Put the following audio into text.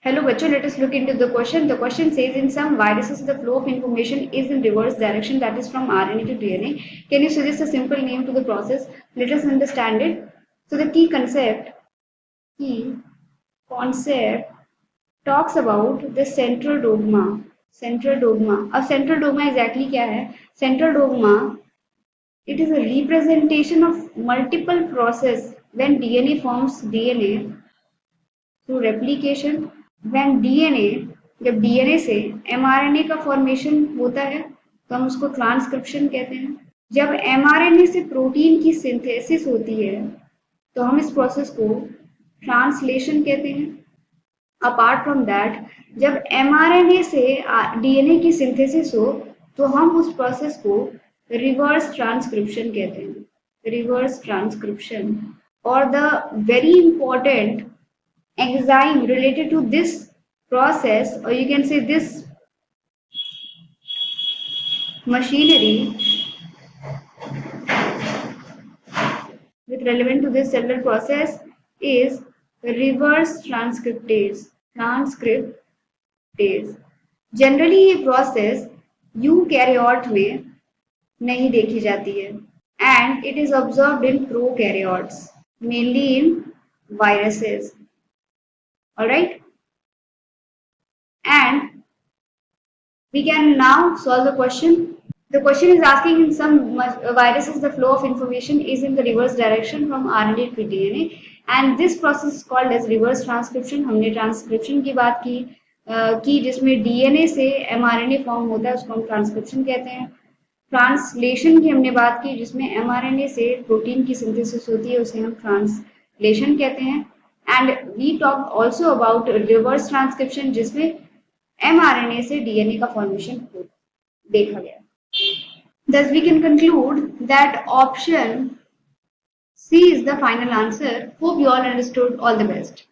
Hello bachcho, let us look into the question. The question says in some viruses the flow of information is in reverse direction, that is from RNA to DNA. Can you suggest a simple name to the process? Let us understand it. So the key concept talks about the central dogma. Central dogma. अब central dogma exactly क्या है? Central dogma, it is a representation of multiple process when DNA forms DNA through replication. When DNA, जब DNA से mRNA का formation होता है तो हम उसको ट्रांसक्रिप्शन कहते हैं. जब mRNA से प्रोटीन की सिंथेसिस होती है तो हम इस प्रोसेस को ट्रांसलेशन कहते हैं. अपार्ट फ्रॉम दैट, जब mRNA से DNA की सिंथेसिस हो तो हम उस प्रोसेस को रिवर्स ट्रांसक्रिप्शन कहते हैं. Reverse transcription. और the very important enzyme related to this process, or you can say this machinery with relevant to this cellular process is reverse transcriptase. Generally ये प्रोसेस यूकैरियोट में नहीं देखी जाती है and it is observed in prokaryotes, mainly in viruses. All right, and we can now solve the question. The question is asking in some viruses the flow of information is in the reverse direction from RNA to DNA, and this process is called as reverse transcription. हमने transcription की बात की जिसमें DNA से mRNA form होता है, उसको हम ट्रांसक्रिप्शन कहते हैं. ट्रांसलेशन की हमने बात की जिसमें mRNA से प्रोटीन की सिंथेसिस होती है, उसे हम ट्रांसलेशन कहते हैं. And we talk also about reverse transcription जिसमें mRNA से DNA का फॉर्मेशन देखा गया. Thus we can conclude that option C is the final answer. Hope you all understood. All the best.